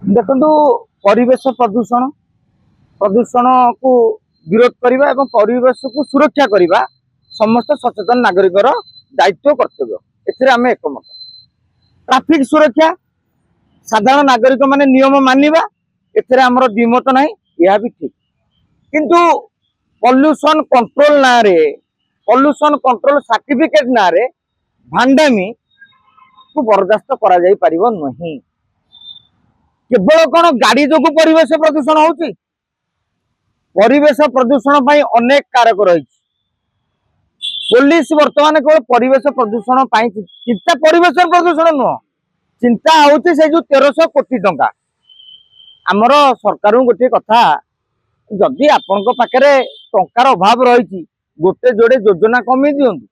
देखु परिवेश प्रदूषण प्रदूषण को विरोध करने और परिवेश को सुरक्षा करने समस्त सचेतन नागरिक दायित्व कर्तव्य एम एकमत। ट्रैफिक सुरक्षा साधारण नागरिक माने नियम मानिबा एथिरे हमर द्विमत नाही, यह भी ठीक। किंतु पॉल्यूशन कंट्रोल ना रे पॉल्यूशन कंट्रोल सर्टिफिकेट ना रे भांडामी को बर्दास्त करा जाई परिबो नहीं। केवल कौन गाड़ी जो परिवेश प्रदूषण होची, परिवेश प्रदूषण पाई अनेक कारक रही। पुलिस वर्तमान केवल परिवेश प्रदूषण पाई चिंता, परिवेश प्रदूषण नुह चिंता होची से जो 1300 कोटी टंका। आमर सरकार गोटे कथा, जदि आपण पाखे टंकार अभाव रही गोटे जोड़े योजना कमी दिंतु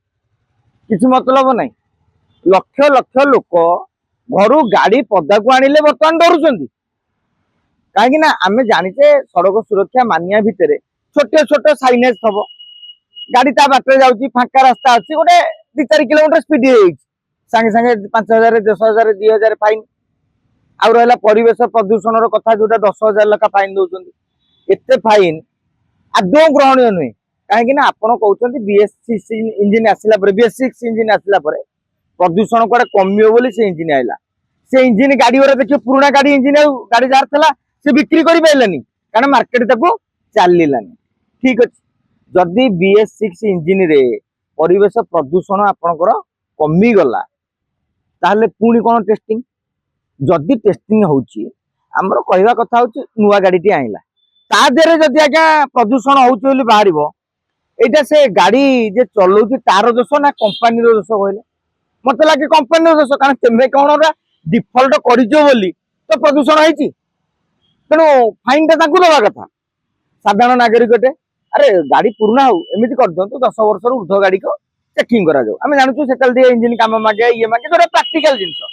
किसी मतलब नहीं। लक्ष लक्ष लोक घर गाड़ी पदा को आनिले बर्तमान डरुंच कहीं आम जाचे सड़क सुरक्षा मानिया भितर छोटे छोटे साइनेज थब, गाड़ी ता बाटर जाऊँगी, फांका रास्ता अच्छी गोटे 2-4 किलोमीटर स्पीड सांगे सांगे 5,000 10,000 2,000 फाइन। आउ रहा परिवेश प्रदूषण कथा जो 10,000 लखा फाइन दौरान एत फाइन आदौ ग्रहणीय नुहे। कहीं आपड़ कहते BS6 इंजिन आसला BS6 इंजिन आसला प्रदूषण कड़े कमियो बोली से इंजिन आइला। से इंजिन गाड़ी वाला देखिए पुराना गाड़ी इंजिन गाड़ी जार था से बिक्री कर पारानी कारण मार्केट ताको चलानी। ठीक अच्छे, जदि BS6 इंजिन रे परिवेश प्रदूषण आपणकर कमिगला ताहले पुणी कौन टेस्टिंग? जदि टेस्टिंग होची आमर कहवा कथा होची नुआ गाड़ी आइला ता देरे जदि आज्ञा प्रदूषण होची बोली बाहरिबो, एटा से गाड़ी जे चलाउची तार दोष ना कंपनी दोष कहले? मत लगे कंपनी दोष, कारण तेमे कौन डिफल्ट करिजो बोली तो प्रदूषण होईची। तेणु फाइन टा दवा कथा साधारण नागरिक अरे गाड़ी पुराना हो एमती कर दिंतु 10 वर्ष ऊर्ध्व गाड़ी को चेकिंग करा जाऊ। आम जानूँ से इंजिन काम मागे ये मागे जो प्राक्टिकल जिनस